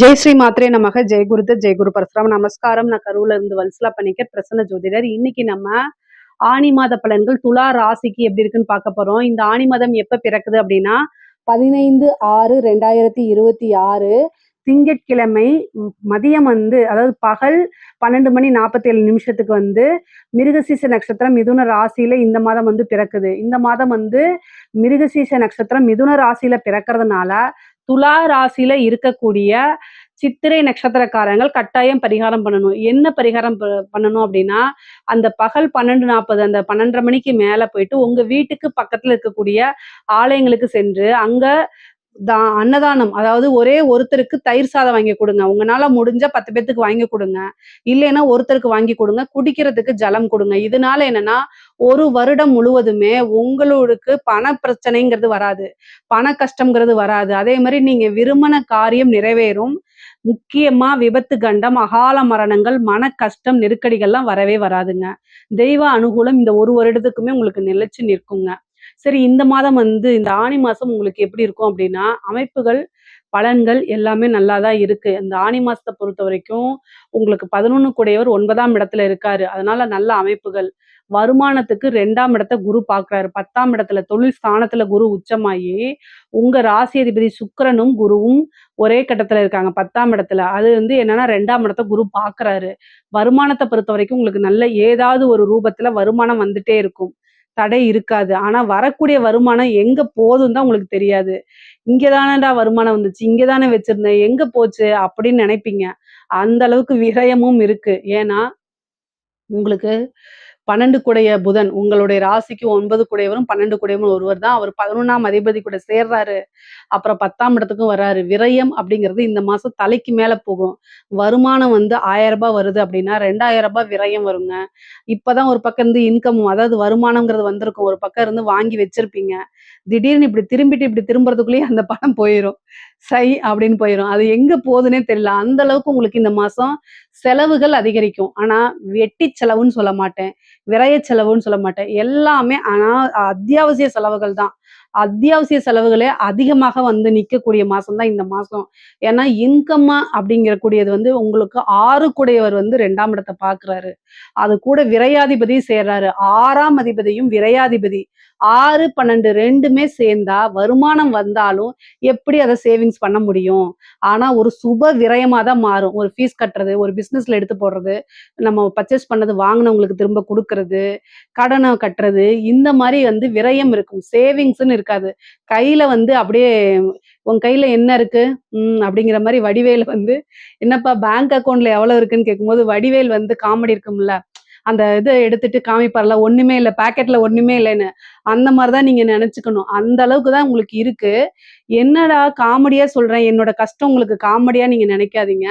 ஜெய் ஸ்ரீ மாத்ரே நமக. ஜெய் குருதத் ஜெய் குரு பரசுராம். நமஸ்காரம். நான் கரூர்ல இருந்து வல்சலா பணிக்கர், பிரசன்ன ஜோதிடர். இன்னைக்கு நம்ம ஆனி மாத பலன்கள் துலா ராசிக்கு எப்படி இருக்குன்னு பார்க்க போறோம். இந்த ஆனி மாதம் எப்ப பிறக்குது அப்படின்னா 15/6/2026 திங்கட்கிழமை மதியம் அதாவது பகல் 12:47 மிருகசீச நட்சத்திரம் மிதுன ராசியில இந்த மாதம் பிறக்குது. இந்த மாதம் மிருகசீச நட்சத்திரம் மிதுன ராசியில பிறக்கிறதுனால துலா ராசியில இருக்கக்கூடிய சித்திரை நட்சத்திரக்காரங்கள் கட்டாயம் பரிகாரம் பண்ணணும். என்ன பரிகாரம் பண்ணணும் அப்படின்னா, அந்த பகல் 12:40 அந்த 12:30 மணிக்கு மேல போயிட்டு உங்க வீட்டுக்கு பக்கத்துல இருக்கக்கூடிய ஆலயங்களுக்கு சென்று அங்க அன்னதானம், அதாவது ஒரே ஒருத்தருக்கு தயிர் சாதம் வாங்கி கொடுங்க. உங்களால முடிஞ்சா 10 பேத்துக்கு வாங்கி கொடுங்க. இல்லைன்னா ஒருத்தருக்கு வாங்கி கொடுங்க. குடிக்கிறதுக்கு ஜலம் கொடுங்க. இதனால என்னன்னா, ஒரு வருடம் முழுவதுமே உங்களுக்கு பண பிரச்சனைங்கிறது வராது, பண கஷ்டம்ங்கிறது வராது. அதே மாதிரி நீங்க விரும்பின காரியம் நிறைவேறும். முக்கியமா விபத்து, கண்டம், அகால மரணங்கள், மன கஷ்டம், நெருக்கடிகள்லாம் வரவே வராதுங்க. தெய்வ அனுகூலம் இந்த ஒரு வருடத்துக்குமே உங்களுக்கு நிலைச்சு நிற்குங்க. சரி, இந்த மாதம் இந்த ஆனி மாசம் உங்களுக்கு எப்படி இருக்கும் அப்படின்னா, அமைப்புகள், பலன்கள் எல்லாமே நல்லா தான் இருக்கு. இந்த ஆனி மாசத்தை பொறுத்த வரைக்கும் உங்களுக்கு 11 கூடையவர் 9ஆம் இடத்துல இருக்காரு. அதனால நல்ல அமைப்புகள். வருமானத்துக்கு 2ஆம் இடத்தை குரு பார்க்கிறாரு. 10ஆம் இடத்துல தொழில் ஸ்தானத்துல குரு உச்சமாயி உங்க ராசி அதிபதி சுக்கிரனும் குருவும் ஒரே கட்டத்துல இருக்காங்க 10ஆம் இடத்துல. அது என்னன்னா 2ஆம் இடத்தை குரு பார்க்கிறாரு. வருமானத்தை பொறுத்த வரைக்கும் உங்களுக்கு நல்ல ஏதாவது ஒரு ரூபத்துல வருமானம் வந்துட்டே இருக்கும். தடை இருக்காது. ஆனா வரக்கூடிய வருமானம் எங்க போகுதுன்னு தான் உங்களுக்கு தெரியாது. இங்க தானடா வருமானம் வந்துச்சு, இங்க தானே வச்சிருந்தேன், எங்க போச்சு அப்படின்னு நினைப்பீங்க. அந்த அளவுக்கு விரயமும் இருக்கு. ஏன்னா உங்களுக்கு 12 குடைய புதன் உங்களுடைய ராசிக்கு 9 குடையவரும் 12 குடையவரும் ஒருவர் தான். அவர் 11ஆம் அதிபதி கூட சேர்றாரு. அப்புறம் 10ஆம் இடத்துக்கும் வர்றாரு. விரயம் அப்படிங்கிறது இந்த மாசம் தலைக்கு மேல போகும். வருமானம் 1000 ரூபாய் வருது அப்படின்னா 2000 ரூபாய் விரயம் வருங்க. இப்பதான் ஒரு பக்கம் இன்கம், அதாவது வருமானம்ங்கிறது வந்திருக்கும். ஒரு பக்கம் இருந்து வாங்கி வச்சிருப்பீங்க. திடீர்னு இப்படி திரும்புறதுக்குள்ளேயே அந்த பணம் போயிரும். சை அப்படின்னு போயிரும். அது எங்க போகுதுன்னே தெரியல. அந்த அளவுக்கு உங்களுக்கு இந்த மாசம் செலவுகள் அதிகரிக்கும். ஆனா வெட்டி செலவுன்னு சொல்ல மாட்டேன், விரய செலவுன்னு சொல்ல மாட்டேன். எல்லாமே ஆனா அத்தியாவசிய செலவுகள் தான். அத்தியாவசிய செலவுகளே அதிகமாக நிக்கக்கூடிய மாசம் தான் இந்த மாசம். ஏன்னா இன்கம் அப்படிங்கிற கூடியது உங்களுக்கு 6 கூடையவர் 2ஆம் இடத்தை பார்க்கிறாரு. அது கூட விரையாதிபதி சேர்றாரு. 6ஆம் அதிபதியும் விரையாதிபதி 6, 12 2மே சேர்ந்தா வருமானம் வந்தாலும் எப்படி அதை சேவிங்ஸ் பண்ண முடியும்? ஆனா ஒரு சுப விரயமா தான் மாறும். ஒரு ஃபீஸ் கட்டுறது, ஒரு பிசினஸ்ல எடுத்து போடுறது, நம்ம பர்ச்சேஸ் பண்ணது வாங்கினவங்களுக்கு திரும்ப கொடுக்கறது, கடனை கட்டுறது, இந்த மாதிரி விரயம் இருக்கும். சேவிங்ஸ்ன்னு இருக்காது. கையில அப்படியே உன் கையில என்ன இருக்கு அப்படிங்கிற மாதிரி வடிவேல் என்னப்பா பேங்க் அக்கௌண்ட்ல எவ்வளவு இருக்குன்னு கேட்கும்போது வடிவேல் காமெடி இருக்கும்ல, அந்த இதை எடுத்துட்டு காமிப்பார்ல, ஒண்ணுமே இல்லை பாக்கெட்ல ஒண்ணுமே இல்லைன்னு. அந்த மாதிரிதான் நீங்க நினைச்சுக்கணும். அந்த அளவுக்கு தான் உங்களுக்கு இருக்கு. என்னடா காமெடியா சொல்றேன், என்னோட கஷ்டம் உங்களுக்கு காமெடியா நீங்க நினைக்காதீங்க.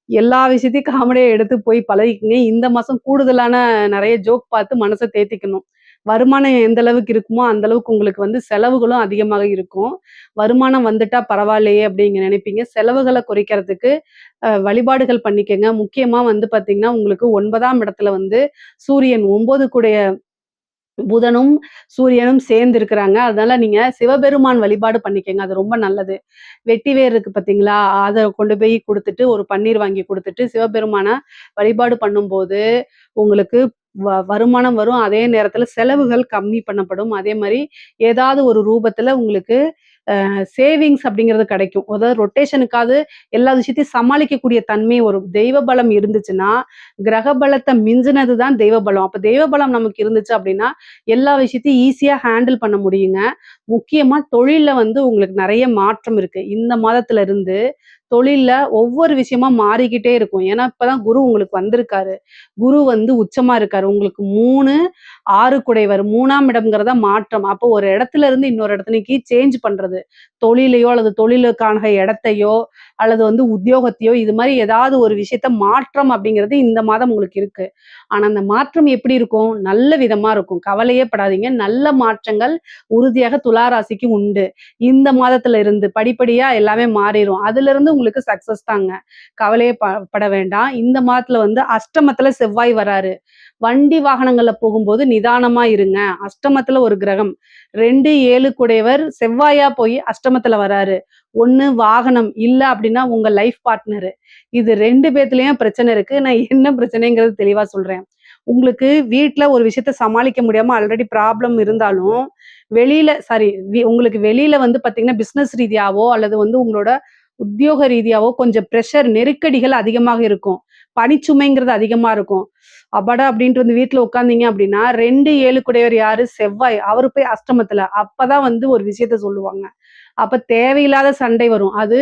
எல்லா விஷயத்தையும் காமெடியா எடுத்து போய் பழகிக்கங்க. இந்த மாசம் கூடுதலான நிறைய ஜோக் பார்த்து மனசை தேத்திக்கணும். வருமானம் எந்த அளவுக்கு இருக்குமோ அந்த அளவுக்கு உங்களுக்கு செலவுகளும் அதிகமாக இருக்கும். வருமானம் வந்துட்டா பரவாயில்லையே அப்படிங்க நினைப்பீங்க. செலவுகளை குறைக்கிறதுக்கு வழிபாடுகள் பண்ணிக்கங்க. முக்கியமா பாத்தீங்கன்னா உங்களுக்கு 9ஆம் இடத்துல சூரியன் 9 கூடைய புதனும் சூரியனும் சேர்ந்து இருக்கிறாங்க. அதனால நீங்க சிவபெருமான் வழிபாடு பண்ணிக்கங்க. அது ரொம்ப நல்லது. வெட்டி வேர் இருக்கு பாத்தீங்களா, அதை கொண்டு போய் கொடுத்துட்டு ஒரு பன்னீர் வாங்கி கொடுத்துட்டு சிவபெருமான வழிபாடு பண்ணும்போது உங்களுக்கு வருமானம் வரும். அதே நேரத்துல செலவுகள் கம்மி பண்ணப்படும். அதே மாதிரி ஏதாவது ஒரு ரூபத்துல உங்களுக்கு சேவிங்ஸ் அப்படிங்கிறது கிடைக்கும். அதாவது ரொட்டேஷனுக்காவது எல்லா விஷயத்தையும் சமாளிக்கக்கூடிய தன்மை வரும். தெய்வ பலம் இருந்துச்சுன்னா கிரக பலத்தை மிஞ்சினது தான் தெய்வ பலம். அப்ப தெய்வ பலம் நமக்கு இருந்துச்சு அப்படின்னா எல்லா விஷயத்தையும் ஈஸியா ஹேண்டில் பண்ண முடியுங்க. முக்கியமா தொழில்ல உங்களுக்கு நிறைய மாற்றம் இருக்கு. இந்த மாதத்துல இருந்து தொழில்ல ஒவ்வொரு விஷயமா மாறிக்கிட்டே இருக்கும். ஏன்னா இப்பதான் குரு உங்களுக்கு வந்திருக்காரு. குரு உச்சமா இருக்காரு. உங்களுக்கு 3, 6 குடைவர் 3ஆம் இடம்ங்கிறத மாற்றம். அப்போ ஒரு இடத்துல இருந்து இன்னொரு இடத்துக்கு சேஞ்ச் பண்றது. தொழிலையோ அல்லது தொழிலுக்கான இடத்தையோ அல்லது உத்தியோகத்தையோ இது மாதிரி ஏதாவது ஒரு விஷயத்த மாற்றம் அப்படிங்கிறது இந்த மாதம் உங்களுக்கு இருக்கு. ஆனா அந்த மாற்றம் எப்படி இருக்கும்? நல்ல விதமா இருக்கும். கவலையே படாதீங்க. நல்ல மாற்றங்கள் உறுதியாக துலா துலா ராசிக்கு உண்டு. இந்த மாதத்துல இருந்து படிப்படியா எல்லாமே மாறிரும். அதிலிருந்து உங்களுக்கு சக்சஸ் தாங்க. கவலையே பட வேண்டாம். இந்த மாதத்துல வந்து அஷ்டமத்துல செவ்வாய் வராரு. வண்டி வாகனங்கள்ல போகும்போது நிதானமா இருங்க. அஷ்டமத்துல ஒரு கிரகம். 2, 7 கூடையவர் செவ்வாயா போய் அஷ்டமத்துல வராரு. ஒண்ணு வாகனம், இல்ல அப்படின்னா உங்க லைஃப் பார்ட்னரு. இது 2 பேத்துலயும் பிரச்சனை இருக்கு. நான் என்ன பிரச்சனைங்கிறது தெளிவா சொல்றேன். உங்களுக்கு வீட்ல ஒரு விஷயத்த சமாளிக்க முடியாம ஆல்ரெடி ப்ராப்ளம் இருந்தாலும், வெளியில சாரி உங்களுக்கு வெளியில வந்து பார்த்தீங்கன்னா, பிசினஸ் ரீதியாவோ அல்லது வந்து உங்களோட உத்தியோக ரீதியாவோ கொஞ்சம் பிரஷர் நெருக்கடிகள் அதிகமாக இருக்கும். பணிச்சுமைங்கிறது அதிகமா இருக்கும். அப்பாடா! அப்படின்ட்டு வந்து வீட்ல உட்கார்ந்தீங்க அப்படின்னா, 2, 7 கூடையவர் யாரு? செவ்வாய். அவரு போய் அஷ்டமத்துல. அப்பதான் வந்து ஒரு விஷயத்த சொல்லுவாங்க. அப்ப தேவையில்லாத சண்டை வரும். அது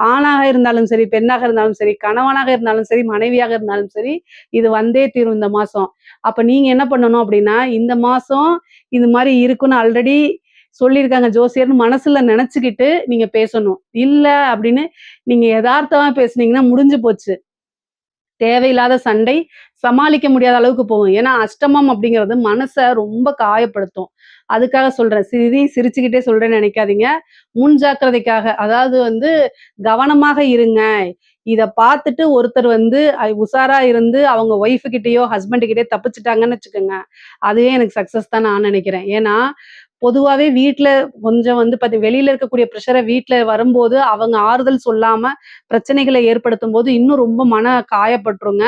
ஆணாக இருந்தாலும் சரி, பெண்ணாக இருந்தாலும் சரி, கணவனாக இருந்தாலும் சரி, மனைவியாக இருந்தாலும் சரி, இது வந்தே தீரும் இந்த மாசம். அப்ப நீங்க என்ன பண்ணணும் அப்படின்னா, இந்த மாசம் இது மாரி இருக்குன்னு ஆல்ரெடி சொல்லியிருக்காங்க ஜோசியர்ன்னு மனசுல நெனச்சுக்கிட்டு நீங்க பேசணும். இல்ல அப்படின்னு நீங்க எதார்த்தமா பேசுனீங்கன்னா முடிஞ்சு போச்சு. தேவையில்லாத சண்டை சமாளிக்க முடியாத அளவுக்கு போகும். ஏன்னா, அஷ்டமம் அப்படிங்கிறது மனச ரொம்ப காயப்படுத்தும். அதுக்காக சொல்றேன். சிரிச்சுக்கிட்டே சொல்றேன்னு நெனைக்காதீங்க. முன்ஜாக்கிரதைக்காக. அதாவது வந்து கவனமாக இருங்க. இத பார்த்துட்டு ஒருத்தர் வந்து உஷாரா இருந்து அவங்க ஒய்ஃப் கிட்டயோ, ஹஸ்பண்ட் கிட்டயோ தப்பிச்சுட்டாங்கன்னு வச்சுக்கோங்க. அதுவே எனக்கு சக்சஸ் தான் நான் நெனைக்கிறேன். ஏன்னா, பொதுவாவே வீட்ல கொஞ்சம் வந்து வெளியில இருக்கக்கூடிய பிரஷர வீட்ல வரும்போது, அவங்க ஆறுதல் சொல்லாம பிரச்சனைகள ஏற்படுத்தும்போது, இன்னும் ரொம்ப மன காயப்பட்டுருங்க.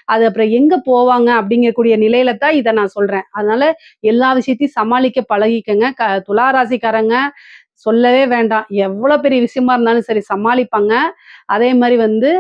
அது அப்புறம் எங்க போவாங்க அப்படிங்கக்கூடிய நிலையில தான் இத நான் சொல்றேன். அதனால எல்லா விஷயத்தையும் சமாளிக்க பழகிக்கங்க. துலா ராசிக்காரங்க சொல்லவே வேண்டாம். எவ்வளோ பெரிய விஷயமா இருந்தாலும் சரி சமாளிப்பாங்க. அதே மாரி வந்து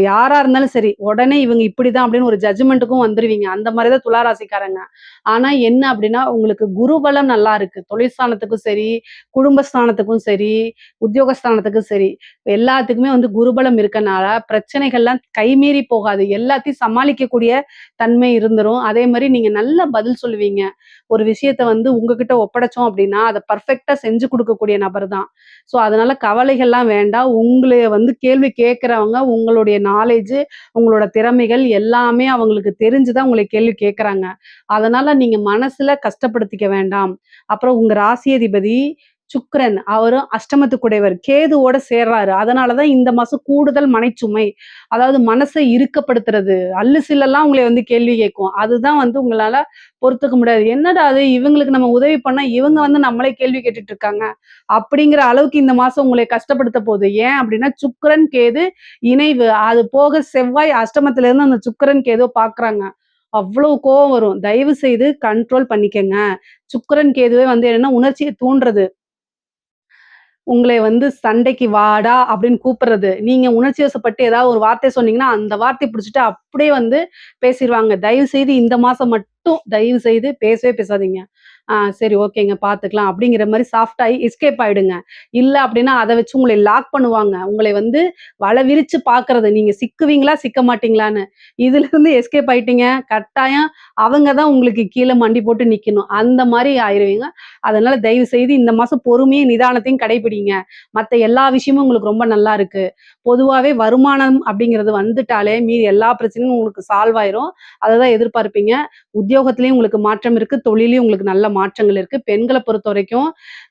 யாரா இருந்தாலும் சரி, உடனே இவங்க இப்படிதான் அப்படின்னு ஒரு ஜட்ஜ்மென்ட்டுக்கும் வந்துருவீங்க. அந்த மாரி தான் துலா ராசிக்காரங்க. ஆனா என்ன அப்படின்னா, உங்களுக்கு குருபலம் நல்லா இருக்கு. தொழில் ஸ்தானத்துக்கும் சரி, குடும்பஸ்தானத்துக்கும் சரி, உத்தியோகஸ்தானத்துக்கும் சரி, எல்லாத்துக்குமே வந்து குருபலம் இருக்கனால, பிரச்சனைகள்லாம் கைமீறி போகாது. எல்லாத்தையும் சமாளிக்கக்கூடிய தன்மை இருந்துரும். அதே மாரி நீங்க நல்லா பதில் சொல்லுவீங்க. ஒரு விஷயத்த வந்து உங்ககிட்ட ஒப்படைச்சோம் அப்படின்னா, அத பெர்ஃபெக்ட்டா செஞ்சு குடுக்கக்கூடிய நபர் தான். ஸோ, அதனால கவலைகள்லாம் வேண்டாம். உங்களைய வந்து கேள்வி கேட்கிறவங்க, உங்களுடைய நாலேட்ஜ், உங்களோட திறமைகள் எல்லாமே அவங்களுக்கு தெரிஞ்சு தான் உங்கள கேள்வி கேட்கறாங்க. அதனால நீங்க மனசுல கஷ்டப்படுத்திக்க வேண்டாம். அப்புறம் உங்க ராசியதிபதி சுக்கிரன். அவரும் அஷ்டமத்துக்குடையவர். கேதுவோட சேர்றாரு. அதனால தான் இந்த மாசம் கூடுதல் மனைச்சுமை. அதாவது மனச இறுக்கப்படுத்துறது. அல்லு சில்லெல்லாம் உங்கள வந்து கேள்வி கேட்கும். அதுதான் வந்து உங்களால பொறுத்துக்க முடியாது. என்னடா அது இவங்களுக்கு நம்ம உதவி பண்ணா, இவங்க வந்து நம்மளே கேள்வி கேட்டுட்டு இருக்காங்க. அப்படிங்கிற அளவுக்கு இந்த மாசம் உங்களை கஷ்டப்படுத்த போகுது. ஏன் அப்படின்னா, சுக்கிரன், கேது இணைவு. அது போக செவ்வாய் அஷ்டமத்துல இருந்து அந்த சுக்கிரன், கேதுவ பார்க்குறாங்க. அவ்வளவு கோவம் வரும். தயவு செய்து கண்ட்ரோல் பண்ணிக்கங்க. சுக்கிரன், கேதுவே வந்து என்னன்னா உணர்ச்சிய தூண்டுறது. உங்களை வந்து சண்டைக்கு வாடா அப்படின்னு கூப்பிடுறது. நீங்க உணர்ச்சி வசப்பட்டு ஏதாவது ஒரு வார்த்தை சொன்னீங்கன்னா, அந்த வார்த்தைய பிடிச்சுட்டு அப்படியே வந்து பேசிருவாங்க. தயவு செய்து இந்த மாசம் மட்டும் தயவு செய்து பேசவே பேசாதீங்க. சரி ஓகேங்க பார்த்துக்கலாம் அப்படிங்கிற மாரி சாஃப்ட் ஆயி எஸ்கேப் ஆயிடுங்க. இல்ல அப்படின்னா அத வச்சு உங்களை லாக் பண்ணுவாங்க. உங்களை வந்து வல விரிச்சு பார்க்கறது. நீங்க சிக்குவீங்களா, சிக்க மாட்டீங்களான்னு. இதுலருந்து எஸ்கேப் ஆயிட்டீங்க. கட்டாயம் அவங்க தான் உங்களுக்கு கீழ மண்டி போட்டு நிக்கணும். அந்த மாரி ஆயிருவீங்க. அதனால தயவு செய்து இந்த மாசம் பொறுமையும், நிதானத்தையும் கடைபிடிங்க. மத்த எல்லா விஷயமும் உங்களுக்கு ரொம்ப நல்லா இருக்கு. பொதுவாவே வருமானம் அப்படிங்கிறது வந்துட்டாலே, மீதி எல்லா பிரச்சனையும் உங்களுக்கு சால்வ் ஆயிரும். அததான் எதிர்பார்ப்பீங்க. உத்தியோகத்திலயும் உங்களுக்கு மாற்றம் இருக்கு. தொழில்லயும் உங்களுக்கு நல்ல மாற்றங்கள் இருக்கு. பெண்கள பொறுத்தவரைக்கும்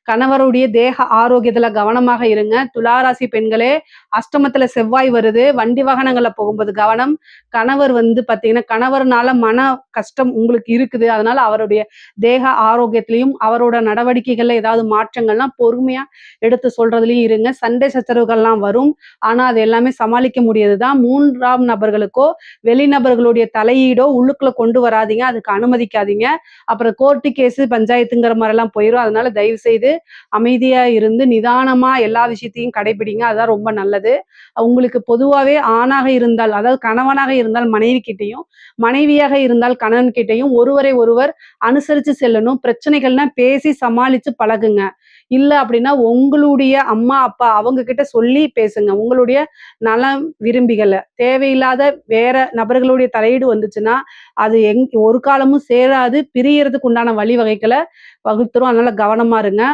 கணவருடைய தேக ஆரோக்கியத்துல கவனமாக இருங்க. துலா ராசி பெண்களே, அஷ்டமத்துல செவ்வாய் வருது. வண்டி வாகனங்கள்ல போகும்போது கவனம். கணவர் வந்து பார்த்தீங்கன்னா, கணவர்னால மன கஷ்டம் உங்களுக்கு இருக்குது. அதனால அவருடைய தேக ஆரோக்கியத்திலயும், அவரோட நடவடிக்கைகள்ல ஏதாவது மாற்றங்கள்னா பொறுமையா எடுத்து சொல்றதுலயும் இருங்க. சண்டை சச்சரவுகள்லாம் வரும். ஆனா, அது எல்லாமே சமாளிக்க முடியது தான். 3ஆம் நபர்களுக்கோ, வெளிநபர்களுடைய தலையீடோ உள்ளுக்குள்ள கொண்டு வராதீங்க. அதுக்கு அனுமதிக்காதீங்க. அப்புறம் கோர்ட்டு கேஸு, பஞ்சாயத்துங்கிற மாரிலாம் போயிரும். அதனால தயவு செய்து அமைதியா இருந்து நிதானமா எல்லா விஷயத்தையும் கடைபிடிங்க. அதுதான் ரொம்ப நல்லது. உங்களுக்கு பொதுவாவே ஆணாக இருந்தால், அதாவது கணவனாக இருந்தால் மனைவி கிட்டயும், மனைவியாக இருந்தால் கணவன் கிட்டயும் ஒருவரை ஒருவர் அனுசரிச்சு செல்லணும். பிரச்சனைகள்னா பேசி சமாளிச்சு பழகுங்க. இல்ல அப்படின்னா உங்களுடைய அம்மா, அப்பா அவங்க கிட்ட சொல்லி பேசுங்க. உங்களுடைய நலம் விரும்பிகள. தேவையில்லாத வேற நபர்களுடைய தலையீடு வந்துச்சுன்னா, அது ஒரு காலமும் சேராது. பிரியறதுக்கு உண்டான வழிவகைகள வகுத்துரும். அதனால கவனமா இருங்க.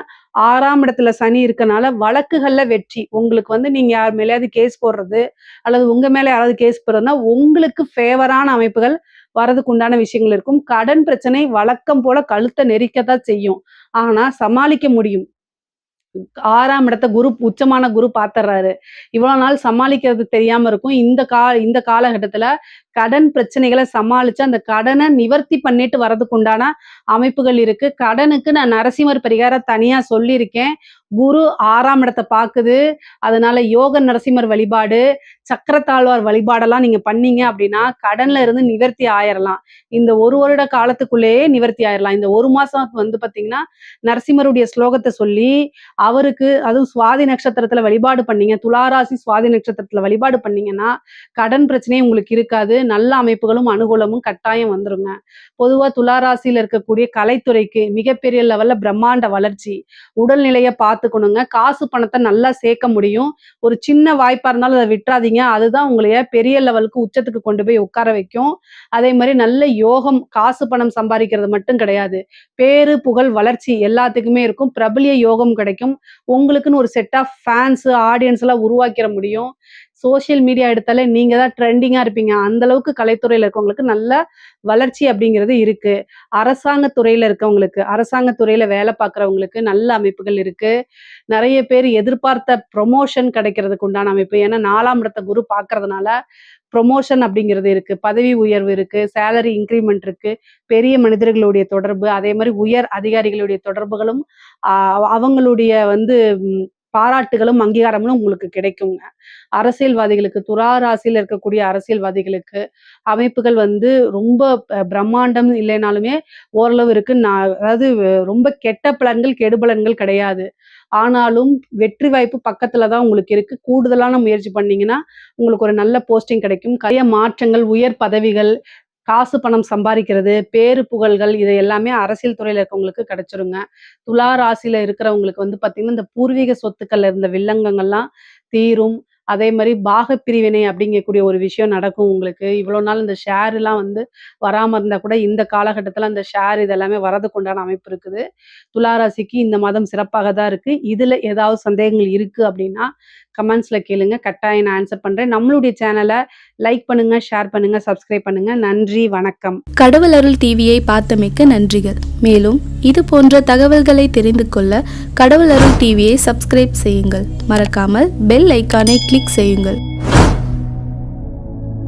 6ஆம் இடத்துல சனி இருக்கனால வழக்குகள்ல வெற்றி. உங்களுக்கு வந்து நீங்க யார் மேலயாவது கேஸ் போடுறது, அல்லது உங்க மேல யாராவது கேஸ் போடுறதுன்னா, உங்களுக்கு ஃபேவரான அமைப்புகள் வரதுக்கு உண்டான விஷயங்கள் இருக்கும். கடன் பிரச்சனை வழக்கம் போல கழுத்த நெரிக்கத்தான் செய்யும். ஆனா சமாளிக்க முடியும். 6ஆம் இடத்த குரு உச்சமான குரு பாத்துர்றாரு. இவ்வளவு நாள் சமாளிக்கிறது தெரியாம இருக்கும். இந்த காலகட்டத்துல கடன் பிரச்சனைகள சமாளிச்சு, அந்த கடன நிவர்த்தி பண்ணிட்டு வரதுக்கு உண்டான அமைப்புகள் இருக்கு. கடனுக்கு நான் நரசிம்மர் பரிகாரம் தனியா சொல்லியிருக்கேன். குரு 6ஆம் இடத்த பாக்குது. அதனால யோக நரசிம்மர் வழிபாடு, சக்கரத்தாழ்வார் வழிபாடெல்லாம் நீங்க பண்ணீங்க அப்படின்னா, கடன்ல இருந்து நிவர்த்தி ஆயிரலாம். இந்த 1 வருட காலத்துக்குள்ளேயே நிவர்த்தி ஆயிரலாம். இந்த 1 மாசம் வந்து பாத்தீங்கன்னா, நரசிம்மருடைய ஸ்லோகத்த சொல்லி, அவருக்கு அதுவும் சுவாதி நட்சத்திரத்துல வழிபாடு பண்ணீங்க. துலா ராசி சுவாதி நட்சத்திரத்துல வழிபாடு பண்ணீங்கன்னா, கடன் பிரச்சனை உங்களுக்கு இருக்காது. நல்ல அமைப்புகளும், அனுகூலமும் கட்டாயம் வந்துருங்க. பொதுவா துலா ராசியில இருக்கக்கூடிய கலைத்துறைக்கு மிகப்பெரிய லெவல்ல பிரம்மாண்ட வளர்ச்சி. உடல்நிலைய பார்த்துக்கணுங்க. காசு பணத்த நல்லா சேர்க்க முடியும். ஒரு சின்ன வாய்ப்பா இருந்தாலும் அத விட்றாதீங்க. அதுதான் உங்களைய பெரிய லெவலுக்கு உச்சத்துக்கு கொண்டு போய் உட்கார வைக்கும். அதே மாரி நல்ல யோகம், காசு பணம் சம்பாதிக்கிறது மட்டும் கிடையாது. பேரு, புகழ், வளர்ச்சி எல்லாத்துக்குமே இருக்கும். பிரபல்ய யோகம் கிடைக்கும். உங்களுக்குன்னு ஒரு செட் ஆஃப் ஃபேன்ஸ், ஆடியன்ஸ்லாம் உருவாக்கிற முடியும். சோசியல் மீடியா எடுத்தாலே நீங்க தான் ட்ரெண்டிங்கா இருப்பீங்க. அந்த அளவுக்கு கலைத்துறையில இருக்கவங்களுக்கு நல்ல வளர்ச்சி அப்படிங்கிறது இருக்கு. அரசாங்க துறையில இருக்கவங்களுக்கு, அரசாங்க துறையில வேலை பார்க்குறவங்களுக்கு நல்ல அமைப்புகள் இருக்கு. நெறைய பேர் எதிர்பார்த்த ப்ரொமோஷன் கிடைக்கிறதுக்கு உண்டான அமைப்பு. ஏன்னா 4ஆம் இடத்த குரு பார்க்கறதுனால ப்ரொமோஷன் அப்படிங்கிறது இருக்கு. பதவி உயர்வு இருக்கு. சேலரி இன்கிரிமென்ட் இருக்கு. பெரிய மனிதர்களுடைய தொடர்பு, அதே மாரி உயர் அதிகாரிகளுடைய தொடர்புகளும், அ அவங்களுடைய வந்து பாராட்டுகளும், அங்கீகாரங்களும் உங்களுக்கு கிடைக்குங்க. அரசியல்வாதிகளுக்கு, துலா ராசியில இருக்கக்கூடிய அரசியல்வாதிகளுக்கு அமைப்புகள் வந்து ரொம்ப பிரம்மாண்டம் இல்லைனாலுமே ஓரளவு இருக்கு. அதாவது ரொம்ப கெட்ட பலன்கள், கெடுபலன்கள் கிடையாது. ஆனாலும் வெற்றி வாய்ப்பு பக்கத்துல தான் உங்களுக்கு இருக்கு. கூடுதலான முயற்சி பண்ணீங்கன்னா, உங்களுக்கு ஒரு நல்ல போஸ்டிங் கிடைக்கும். நிறைய மாற்றங்கள், உயர் பதவிகள், காசு பணம் சம்பாரிக்கிறது, பேரு புகழ்கள் இது எல்லாமே அரசியல் துறையில இருக்கவங்களுக்கு கிடைச்சிருங்க. துலா ராசியில இருக்கிறவங்களுக்கு வந்து பார்த்தீங்கன்னா, இந்த பூர்வீக சொத்துக்கள்ல இருந்த வில்லங்கங்கள்லாம் தீரும். அதே மாரி பாகப் பிரிவினை அப்படிங்கக்கூடிய ஒரு விஷயம் நடக்கும் உங்களுக்கு. இவ்வளோ நாள் இந்த ஷேர்லாம் வந்து வராம இருந்தா கூட, இந்த காலகட்டத்தில அந்த ஷேர் இது எல்லாமே வரதுக்கு உண்டான அமைப்பு இருக்குது. துலா ராசிக்கு இந்த மாதம் சிறப்பாக தான் இருக்கு. இதுல ஏதாவது சந்தேகங்கள் இருக்கு அப்படின்னா, கமெண்ட்ஸ்ல கேளுங்க. கட்டாயம் நான் ஆன்சர் பண்றேன். நம்மளுடைய சேனல லைக் பண்ணுங்க, ஷேர் பண்ணுங்க, சப்ஸ்கிரைப் பண்ணுங்க. நன்றி, வணக்கம். கடவுள் அருள் டிவியை பார்த்தமைக்க நன்றிகள். மேலும் இது போன்ற தகவல்களை தெரிந்து கொள்ள கடவுள் அருள் டிவியை சப்ஸ்கிரைப் செய்யுங்கள். மறக்காமல் பெல் ஐக்கானை கிளிக் செய்யுங்கள்.